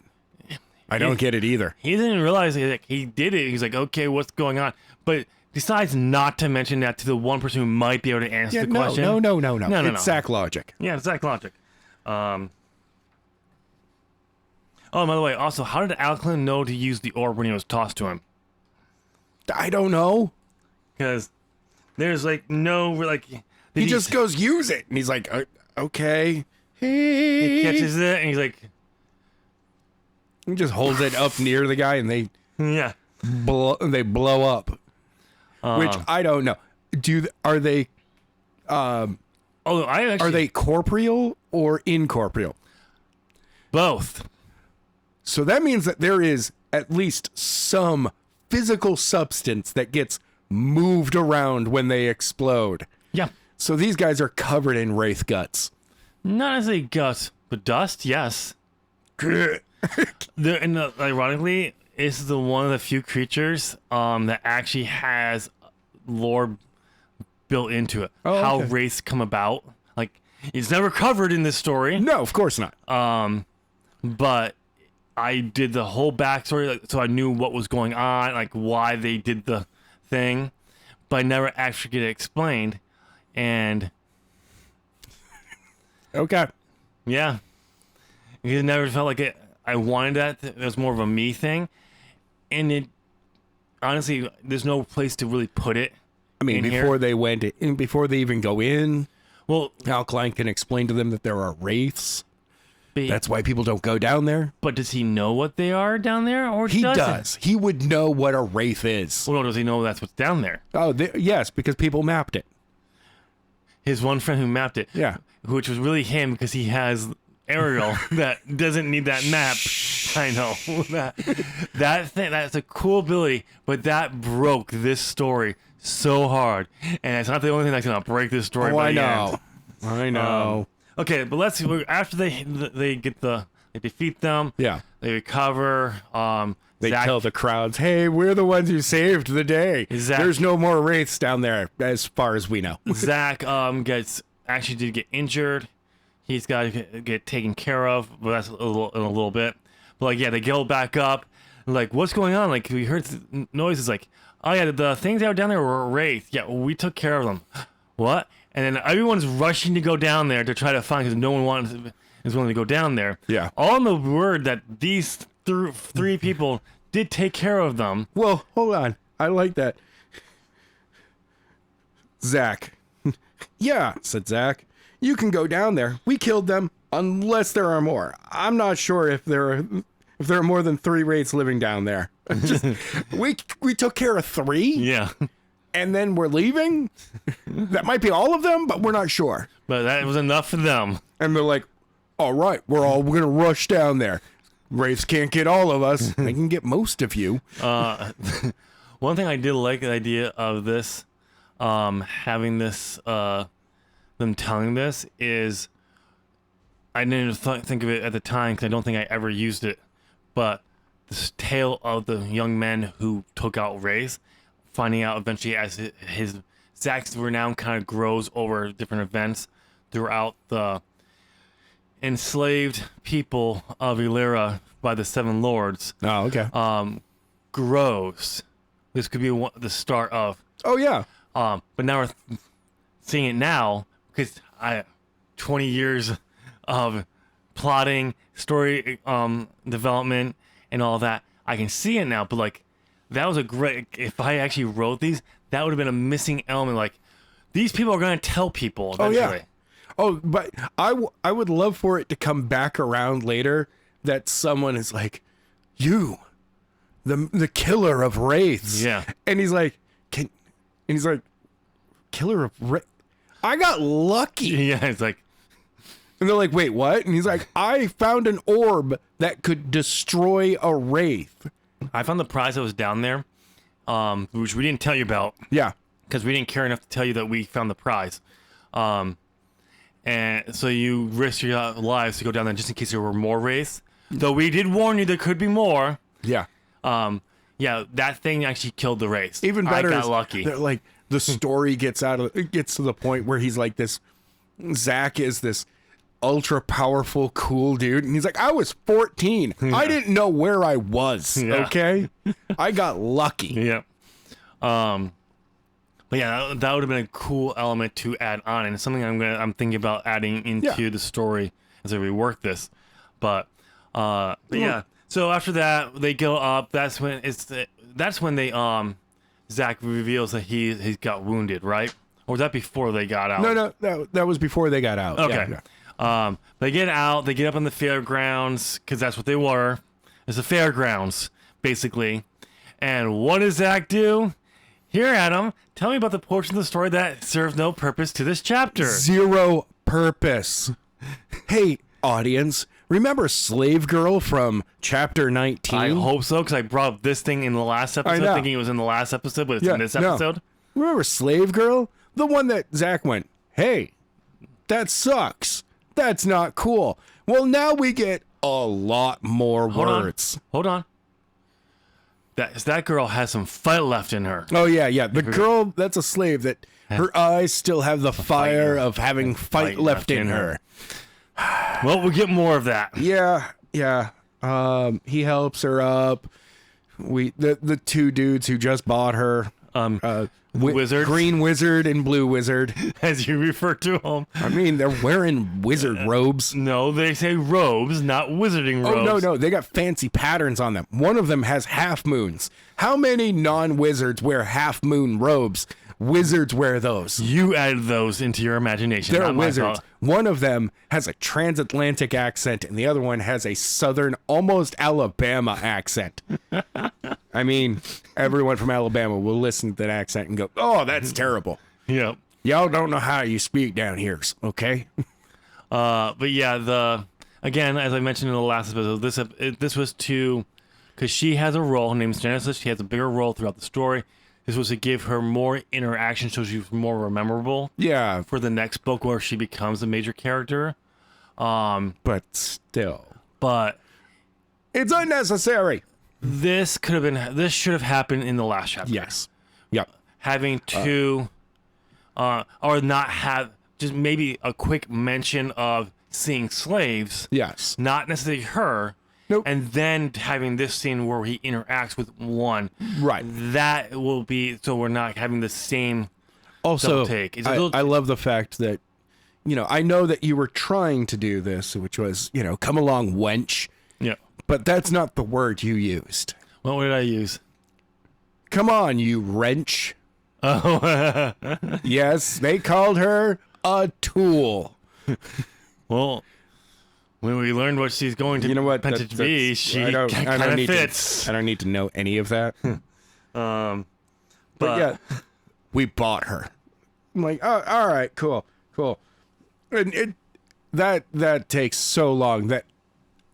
I don't get it either. He didn't realize he did it. He's like, okay, what's going on? But decides not to mention that to the one person who might be able to answer the question. No. No. It's Zach logic. Yeah, it's Zach logic. Oh, by the way, also, how did Alclin know to use the orb when he was tossed to him? I don't know. Because there's like no like. He just goes use it, and he's like, okay. He catches it, and he's like, He just holds it up near the guy, and they yeah. blow up. Which I don't know. Are they are they corporeal or incorporeal? Both. So that means that there is at least some physical substance that gets moved around when they explode. Yeah. So these guys are covered in wraith guts. Not as a gut, but dust, yes. Ironically, this is one of the few creatures that actually has lore built into it. Oh, how okay. wraiths come about. Like, it's never covered in this story. No, of course not. But I did the whole backstory, so I knew what was going on, like why they did the thing, but I never actually get it explained. And Okay. yeah, it never felt like it. I wanted that. It was more of a me thing, and it honestly, there's no place to really put it. I mean, before they went in, before they even go in, Well, Alkaline can explain to them that there are wraiths. but, That's why people don't go down there. but does he know what they are down there, or He doesn't? does. He would know what a wraith is. Well, no, does he know that's what's down there? Oh, yes, because people mapped it. His one friend who mapped it. Yeah. Which was really him because he has aerial that doesn't need that map. I know that thing. That's a cool ability, but that broke this story so hard, and it's not the only thing that's gonna break this story. Oh, by I the know. end. I know. Okay, but let's see. After they defeat them. Yeah. They recover. They Zach, tell the crowds, hey, we're the ones who saved the day. Zach- There's no more wraiths down there, as far as we know. Zach did get injured. He's got to get taken care of, but that's in a little bit. But like, yeah, they go back up. Like, what's going on? Like, we heard noises. Like, oh yeah, the things that were down there were wraiths. Yeah, we took care of them. What? And then everyone's rushing to go down there to try to find, because no one is willing to go down there. Yeah. All in the word that these three people did take care of them. Well, hold on. I like that. Zach. Yeah, said Zach. You can go down there. We killed them, unless there are more. I'm not sure if there are more than 3 wraiths living down there. we took care of 3, Yeah. and then we're leaving. That might be all of them, but we're not sure. But that was enough for them. And they're like, all right, we're gonna rush down there. Wraiths can't get all of us. They can get most of you. One thing I did like the idea of this, having this, them telling this is, I didn't think of it at the time because I don't think I ever used it, but this tale of the young men who took out wraiths, finding out eventually as his Zach's renown kind of grows over different events throughout the enslaved people of Eilira by the 7 lords. Oh, okay. Grows. This could be the start of. Oh, yeah. But now we're seeing it now because 20 years of plotting, story development, and all that. I can see it now, but like that was a great. If I actually wrote these, that would have been a missing element. Like these people are going to tell people eventually. Oh, yeah. Oh, but I would love for it to come back around later that someone is like, you, the killer of wraiths. Yeah. And he's like, killer of wraiths? I got lucky. Yeah, it's like. And they're like, wait, what? And he's like, I found an orb that could destroy a wraith. I found the prize that was down there, which we didn't tell you about. Yeah. Because we didn't care enough to tell you that we found the prize. And so you risked your lives to go down there just in case there were more wraiths. Though we did warn you there could be more. Yeah. Yeah, that thing actually killed the wraiths. Even better, I got is lucky. Like the story gets to the point where he's like this. Zach is this ultra powerful, cool dude. And he's like, I was 14. I didn't know where I was. Yeah. Okay. I got lucky. Yeah. But yeah, that would have been a cool element to add on, and it's something I'm thinking about adding into the story as I rework this. But yeah. So after that, they go up. That's when they Zach reveals that he's got wounded, right? Or was that before they got out? No, that was before they got out. Okay. Yeah. They get out. They get up on the fairgrounds because that's what they were. It's the fairgrounds, basically. And what does Zach do? Here, Adam, tell me about the portion of the story that serves no purpose to this chapter. Zero purpose. Hey, audience, remember Slave Girl from chapter 19? I hope so, because I brought up this thing in the last episode, know. thinking it was in the last episode, but it's in this no. episode. Remember Slave Girl? The one that Zach went, hey, that sucks. That's not cool. Well, now we get a lot more words. Hold on. That girl has some fight left in her. Oh, yeah. The girl that's a slave that her eyes still have the fire of having fight left in her. Well, we'll get more of that. Yeah. He helps her up. The two dudes who just bought her. Wizards. Green wizard and blue wizard. As you refer to them. I mean, they're wearing wizard robes. No, they say robes, not wizarding robes. Oh, no. They got fancy patterns on them. One of them has half moons. How many non-wizards wear half moon robes? Wizards wear those. You added those into your imagination. They're not my wizards. fault. One of them has a transatlantic accent, and the other one has a southern, almost Alabama accent. I mean, everyone from Alabama will listen to that accent and go, oh, that's terrible. Yep. Y'all don't know how you speak down here, okay? But yeah, again, as I mentioned in the last episode, this was because she has a role. Her name's Genesis. She has a bigger role throughout the story. This was to give her more interaction so she's more memorable. Yeah. For the next book where she becomes a major character. But still. But it's unnecessary. This should have happened in the last chapter. Yes. Yep. Having to or not have just maybe a quick mention of seeing slaves. Yes. Not necessarily her. Nope. And then having this scene where he interacts with one. Right. That will be so we're not having the same also double take. I love the fact that, I know that you were trying to do this, which was, come along, wench. Yeah. But that's not the word you used. What did I use? Come on, you wrench. Oh. Yes, they called her a tool. Well, when we learned what she's going to, to be, she kind of fits. I don't need to know any of that. But yeah, we bought her. I'm like, oh, all right, cool. And that takes so long that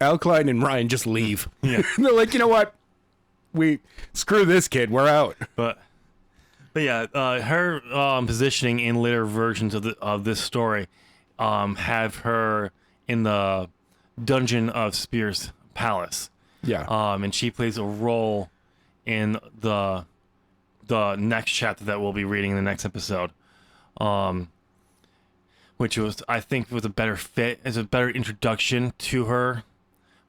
Alkaline and Ryan just leave. Yeah. They're like, you know what? We screw this kid. We're out. But yeah, her positioning in later versions of this story have her in the dungeon of Spear's palace. Yeah. And she plays a role in the next chapter that we'll be reading in the next episode. Which I think was a better fit, as a better introduction to her,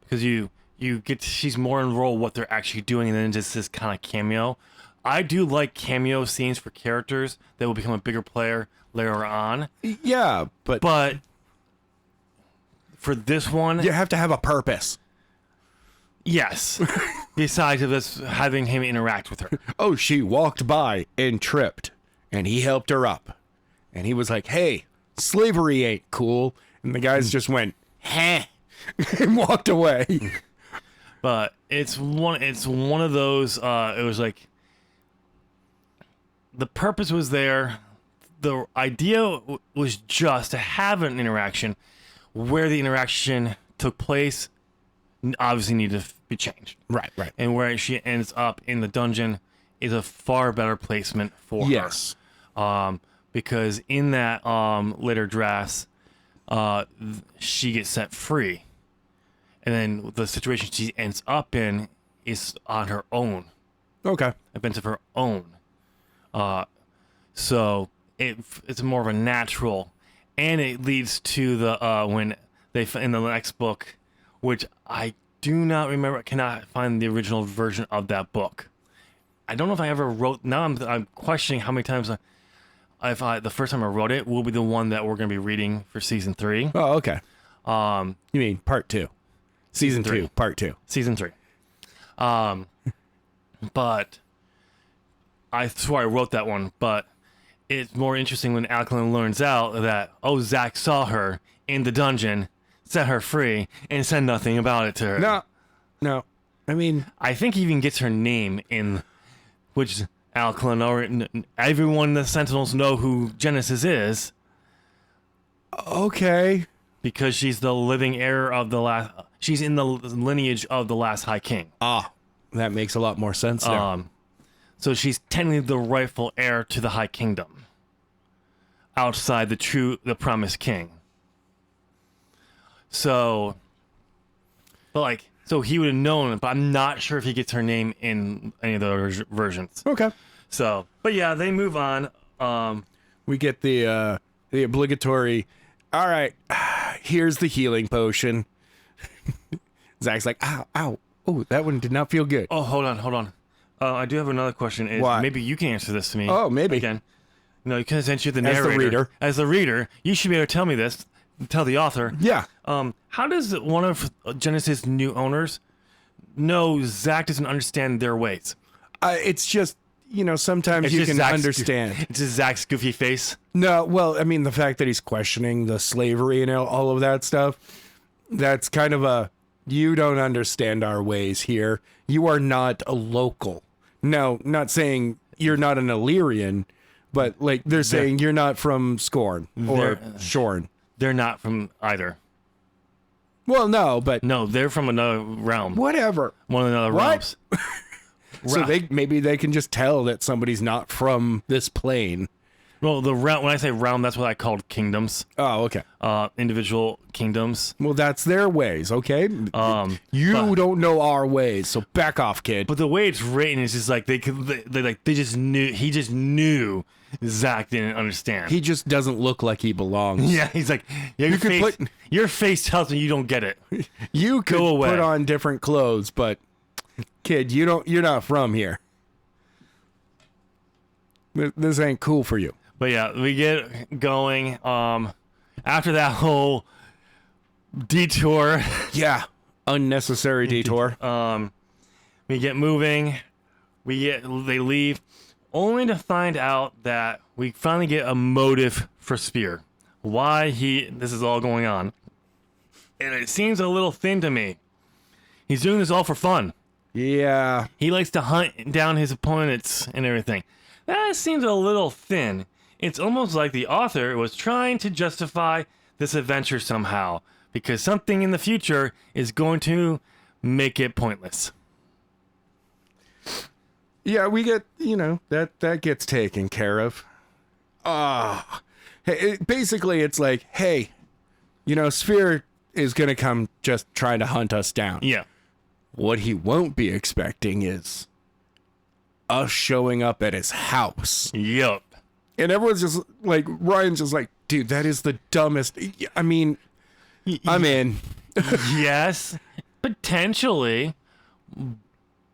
because you get she's more in role what they're actually doing, and then just this kind of cameo. I do like cameo scenes for characters that will become a bigger player later on. Yeah, but for this one, you have to have a purpose. Yes. Besides of us having him interact with her. Oh, she walked by and tripped, and he helped her up, and he was like, "Hey, slavery ain't cool," and the guys just went, "Heh," and walked away. But it's one of those. It was like the purpose was there. The idea was just to have an interaction. Where the interaction took place obviously needed to be changed. Right. And where she ends up in the dungeon is a far better placement for her. Because in that later drafts, she gets set free. And then the situation she ends up in is on her own. Okay. Events of her own. So it's more of a natural, and it leads to the when in the next book, which I do not remember, cannot find the original version of that book. I don't know if I ever wrote. Now I'm questioning how many times the first time I wrote it will be the one that we're going to be reading for season 3. Oh, okay. You mean part 2? Season 2, part 2. Season 3. But I swore I wrote that one. But it's more interesting when Alclan learns out that Zach saw her in the dungeon, set her free, and said nothing about it to her. No. I mean, I think he even gets her name in, which Alclan or everyone in the Sentinels know who Genesis is. Okay. Because she's the living heir of the last. She's in the lineage of the last High King. That makes a lot more sense now. So she's technically the rightful heir to the High Kingdom, outside the promised king. So, so he would have known it, but I'm not sure if he gets her name in any of the other versions. Okay. So, but yeah, they move on. We get the obligatory. All right, here's the healing potion. Zach's like, ow. Oh, that one did not feel good. Oh, hold on. I do have another question. What? Maybe you can answer this to me. Oh, maybe. Again. No, because since you're the narrator. As the reader, you should be able to tell me this. Tell the author. Yeah. How does one of Genesis' new owners know Zach doesn't understand their ways? It's just, sometimes It's you just can Zach's- understand. It's just Zach's goofy face. No, well, I mean, the fact that he's questioning the slavery and all of that stuff, that's kind of you don't understand our ways here. You are not a local. No, not saying you're not an Illyrian, but they're saying you're not from Scorn or Shorn. They're not from either. Well, no, but No, they're from another realm. whatever. One of the other What? realms. So maybe they can just tell that somebody's not from this plane. Well, the realm. When I say realm, that's what I called kingdoms. Oh, okay. Individual kingdoms. Well, that's their ways, okay? You don't know our ways, so back off, kid. But the way it's written is just like they just knew. He just knew Zach didn't understand. He just doesn't look like he belongs. Yeah, he's like, your face tells me you don't get it. You could Go away. put on different clothes, but kid, you're not from here. This ain't cool for you. But yeah, we get going. After that whole detour, Yeah. Unnecessary detour. we get moving. They leave, only to find out that we finally get a motive for Spear. Why this is all going on. And it seems a little thin to me. He's doing this all for fun. Yeah. He likes to hunt down his opponents and everything. That seems a little thin. It's almost like the author was trying to justify this adventure somehow, because something in the future is going to make it pointless. Yeah, we get, that gets taken care of. Basically, it's like, hey, Sphere is going to come just trying to hunt us down. Yeah. What he won't be expecting is us showing up at his house. Yup. And everyone's just like, Ryan's just like, dude, that is the dumbest. I mean, I'm in. Yes, potentially,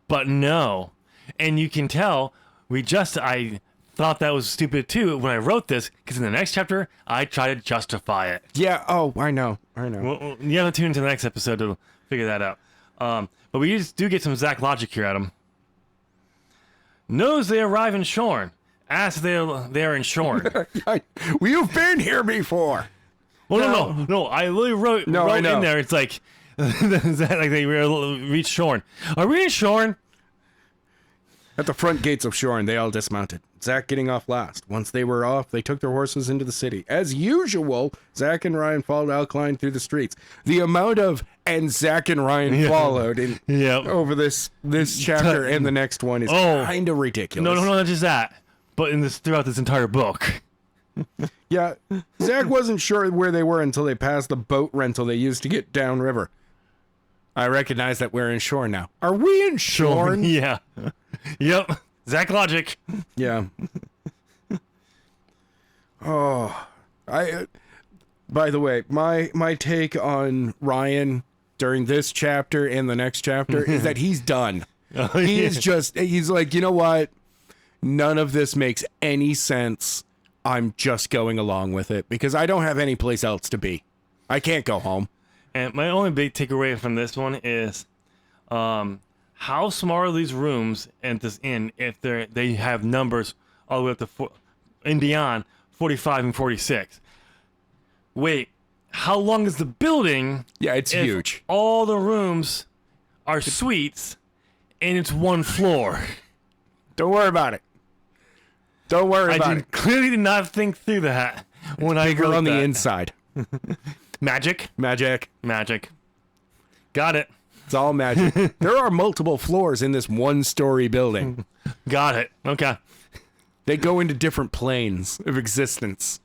but no. And you can tell, I thought that was stupid too when I wrote this, because in the next chapter, I try to justify it. Yeah, oh, I know. Well, you have to tune into the next episode to figure that out. But we just do get some Zach logic here, Adam. Knows they arrive in Shorn. As they're in Shorn. We've been here before. Well, no. I literally wrote I know. in there. It's like, they reach Shorn. Are we in Shorn? At the front gates of Shorn, they all dismounted. Zach getting off last. Once they were off, they took their horses into the city. As usual, Zach and Ryan followed Alcline through the streets. The amount of "and Zach and Ryan followed" over this chapter and the next one is kind of ridiculous. No, not just that. But throughout this entire book. Yeah, Zach wasn't sure where they were until they passed the boat rental they used to get downriver. I recognize that we're in Shorn now. Are we in Shorn? Yeah. Yep. Zach logic. Yeah. Oh, By the way, my take on Ryan during this chapter and the next chapter is that he's done. He's like, you know what? None of this makes any sense. I'm just going along with it because I don't have any place else to be. I can't go home. And my only big takeaway from this one is, how small are these rooms at this inn if they have numbers all the way up to and beyond 45 and 46? Wait, how long is the building? Yeah, it's if huge. All the rooms are suites, and it's one floor. Don't worry about it. Don't worry about it. Clearly did not think through that when I Bigger wrote on the that. inside. Magic. Magic. Got it. It's all magic. There are multiple floors in this one-story building. Got it. Okay. They go into different planes of existence.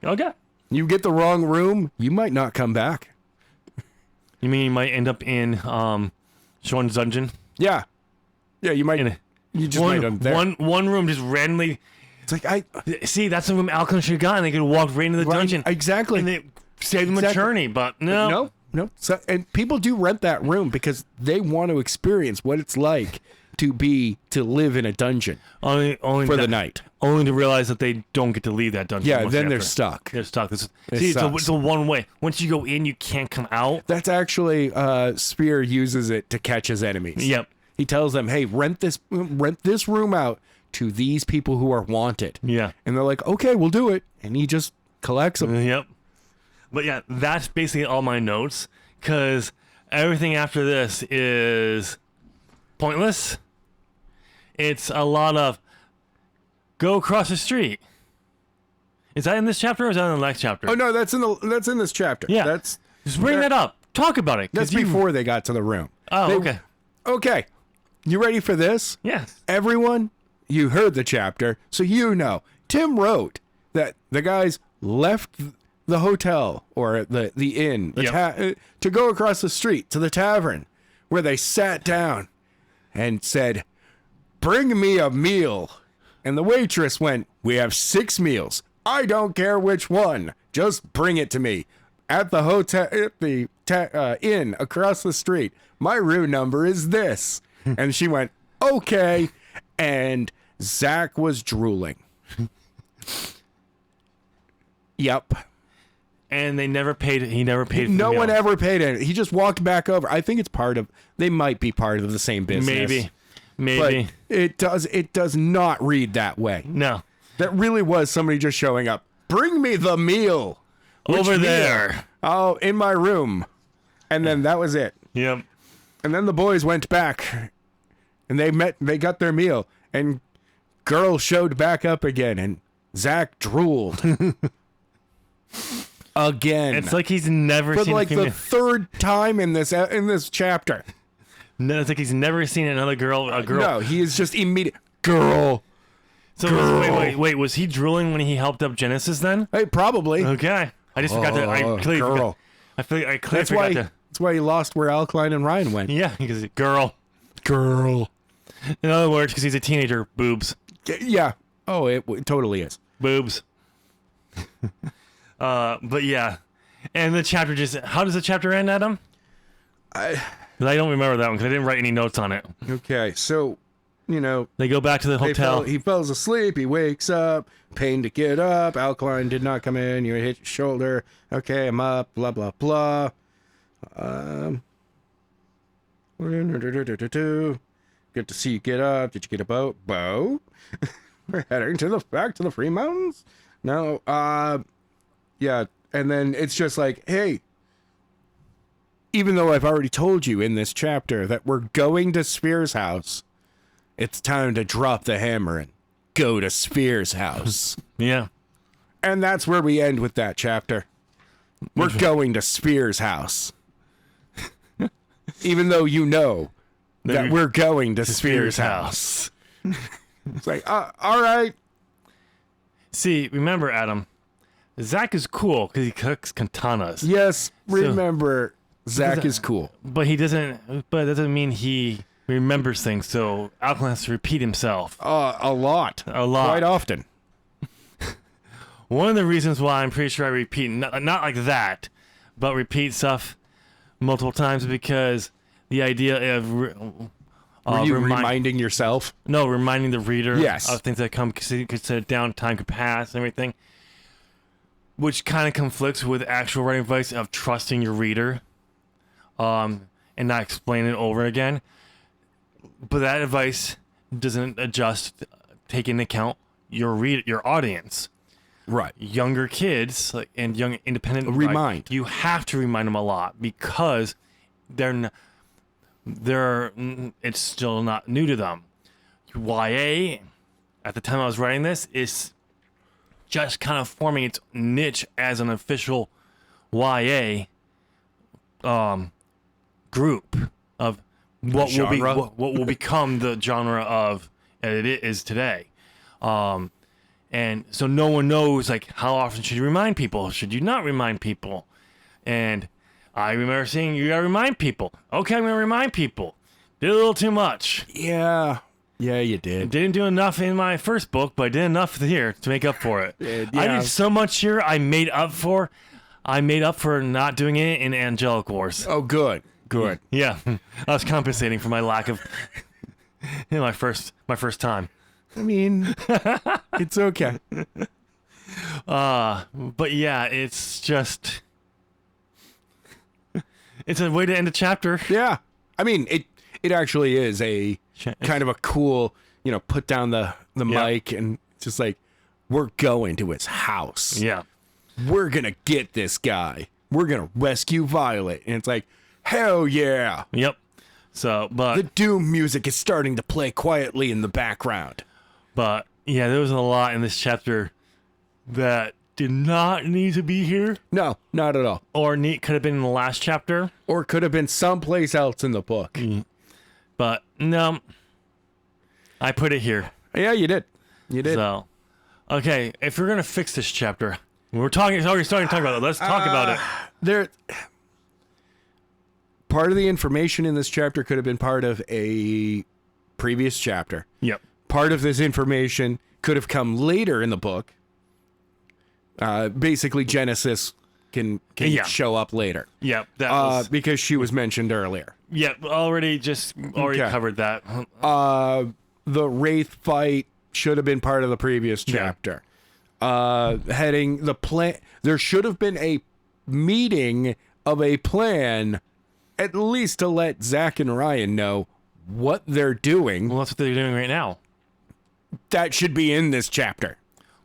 Okay. You get the wrong room, you might not come back. You mean you might end up in Sean's dungeon? Yeah. Yeah, you might. You just might end up there. One room just randomly. It's like See, that's the room Alcon should have gotten. They could walk right into the dungeon. Exactly. And they save them a journey, but no. No. So, and people do rent that room because they want to experience what it's like to live in a dungeon Only for the night. Only to realize that they don't get to leave that dungeon. Yeah, once then they're after. stuck. They're stuck. It It's sucks. a one way. Once you go in, you can't come out. That's actually Spear uses it to catch his enemies. Yep. He tells them, "Hey, rent this room out to these people who are wanted." Yeah. And they're like, "Okay, we'll do it." And he just collects them. Yep. But yeah, that's basically all my notes, because everything after this is pointless. It's a lot of go across the street. Is that in this chapter or is that in the next chapter? Oh no, that's in this chapter. Yeah. That's Just bring that up. Talk about it. 'cause that's before they got to the room. Oh, okay. Okay. You ready for this? Yes. Everyone, you heard the chapter, so you know. Tim wrote that the guys left the hotel or the inn to go across the street to the tavern, where they sat down and said, "Bring me a meal." And the waitress went, "We have 6 meals. I don't care which one. Just bring it to me. At the hotel, at the inn across the street. My room number is this." And she went, "Okay." And Zach was drooling. Yep. And he never paid for No the one meal. ever paid it. He just walked back over. I think they might be part of the same business. Maybe. But it does not read that way. No. That really was somebody just showing up. Bring me the meal. Which Over meal? there. Oh, in my room. And then that was it. Yep. And then the boys went back and they got their meal, and girl showed back up again, and Zach drooled. Again. It's like he's never for seen like a female. the third time in this chapter. No, it's like he's never seen a girl. No, he is just immediate. Girl. So girl. wait. Was he drooling when he helped up Genesis then? Hey, probably. Okay. I just forgot to. I clearly girl. forgot. I clearly That's forgot why. to. That's why he lost where Alkaline and Ryan went. Yeah, because girl. In other words, because he's a teenager, boobs. Yeah. Oh, it totally is. Boobs. But yeah. And the chapter just. How does the chapter end, Adam? I don't remember that one because I didn't write any notes on it. Okay, so, They go back to the hotel. he falls asleep. He wakes up. Pain to get up. Alkaline did not come in. You hit your shoulder. Okay, I'm up. Blah, blah, blah. Good to see you get up. Did you get a boat? Boat? We're heading back to the Free Mountains? No. Yeah. And then it's just like, hey, even though I've already told you in this chapter that we're going to Spear's house, it's time to drop the hammer and go to Spear's house. Yeah. And that's where we end with that chapter. We're going to Spear's house. Even though you know that we're going to Spear's house. It's like, all right. See, remember, Adam, Zach is cool because he cooks katanas. Yes, remember, Zach is cool. But he doesn't. But that doesn't mean he remembers things. So Alkaline has to repeat himself A lot. a lot. Quite often. one of the reasons why I'm pretty sure I repeat, not like that, but repeat stuff multiple times, because the idea of Were you reminding yourself? No, reminding the reader Yes. of things that come, consider down, time could pass, and everything, which kind of conflicts with actual writing advice of trusting your reader, and not explaining it over again. But that advice doesn't adjust, take into account your audience. Right. Younger kids and young independent Remind. you have to remind them a lot, because it's still not new to them. YA at the time I was writing this is just kind of forming its niche as an official YA group of what will become the genre of it is today. And so no one knows, like, how often should you remind people? Should you not remind people? And I remember saying, you gotta remind people. Okay, I'm gonna remind people. Did a little too much. Yeah. Yeah, you did. Didn't do enough in my first book, but I did enough here to make up for it. Yeah. I did so much here, I made up for not doing it in Angelic Wars. Oh, good. Good. Yeah, I was compensating for my lack of my first time. I mean, it's okay. But yeah, it's just it's a way to end a chapter. Yeah. I mean, it actually is a kind of a cool, put down the mic and just like, we're going to his house. Yeah. We're going to get this guy. We're going to rescue Violet. And it's like, hell yeah. Yep. So, but The Doom music is starting to play quietly in the background. But yeah, there was a lot in this chapter that did not need to be here, No, not at all. or could have been in the last chapter. Or could have been someplace else in the book. But no, I put it here. Yeah, you did. You did. So, okay, if we're gonna fix this chapter, we're already starting to talk about it. Let's talk about it. There, part of the information in this chapter could have been part of a previous chapter. Yep. Part of this information could have come later in the book. Basically, Genesis can Yeah. show up later. Yep. That was. Because she was mentioned earlier. Yep. Already Okay. covered that. The Wraith fight should have been part of the previous chapter. Heading the plan. There should have been a meeting of a plan, at least to let Zach and Ryan know what they're doing. Well, that's what they're doing right now. That should be in this chapter.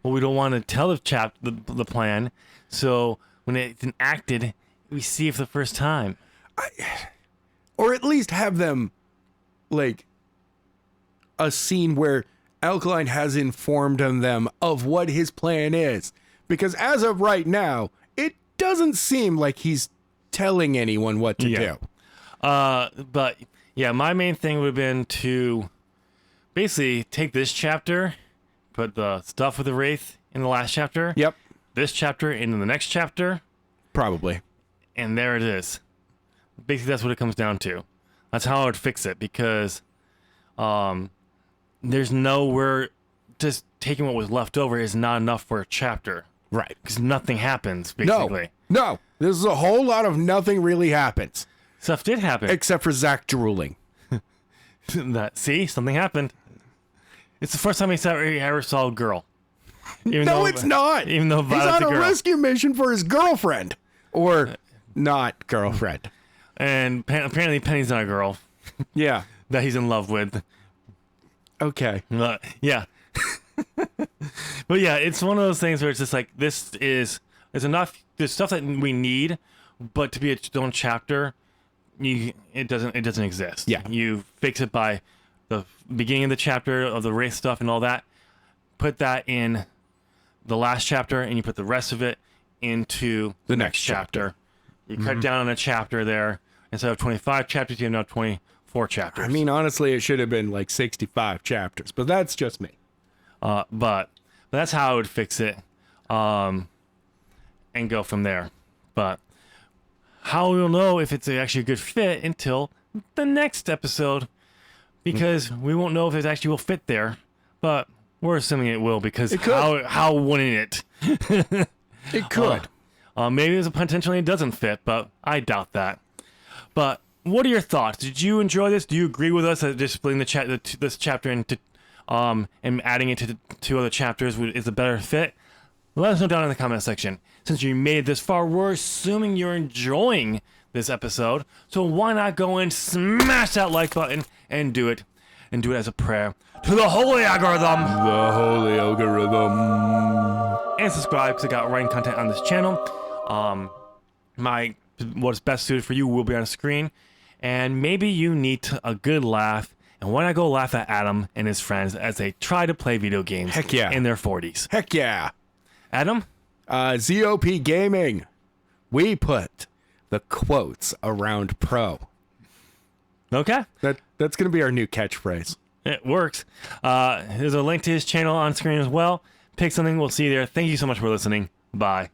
Well, we don't want to tell the plan, so when it's enacted, we see it for the first time. Or at least have them, like, a scene where Alkaline has informed them of what his plan is. Because as of right now, it doesn't seem like he's telling anyone what to do. But yeah, my main thing would have been to basically take this chapter, put the stuff with the Wraith in the last chapter. Yep. This chapter into the next chapter, Probably. and there it is. Basically, that's what it comes down to. That's how I would fix it, because there's nowhere, just taking what was left over is not enough for a chapter, Right. because nothing happens, basically. No. This is a whole lot of nothing really happens. Stuff did happen. Except for Zach drooling. See, something happened. It's the first time he ever saw a girl. No, it's not. Even though He's Violet's on a a girl. rescue mission for his girlfriend. Or not girlfriend. And apparently Penny's not a girl Yeah. that he's in love with. Okay. Yeah. But yeah, it's one of those things where it's just like, there's enough, there's stuff that we need, but to be its own chapter, it doesn't exist. Yeah. You fix it by the beginning of the chapter of the race stuff and all that, put that in the last chapter, and you put the rest of it into The next chapter. You cut down on a chapter there. Instead of 25 chapters, you have now 24 chapters. I mean, honestly, it should have been like 65 chapters, but that's just me. But that's how I would fix it, and go from there. But how we'll know if it's actually a good fit until the next episode, because we won't know if it actually will fit there. But We're assuming it will because It could. how wouldn't it? It could. Maybe there's a potentially it doesn't fit, but I doubt that. But what are your thoughts? Did you enjoy this? Do you agree with us that just splitting this chapter into and adding it to 2 other chapters is a better fit? Let us know down in the comment section. Since you made it this far, we're assuming you're enjoying this episode, so why not go and smash that like button and do it as a prayer to the holy algorithm. The holy algorithm. And subscribe because I got writing content on this channel. What's best suited for you will be on screen, and maybe you need a good laugh. And why not go laugh at Adam and his friends as they try to play video games Heck yeah. in their 40s? Heck yeah. Adam? ZOP Gaming. We put the quotes around pro. Okay. That's going to be our new catchphrase. It works. There's a link to his channel on screen as well. Pick something. We'll see you there. Thank you so much for listening. Bye.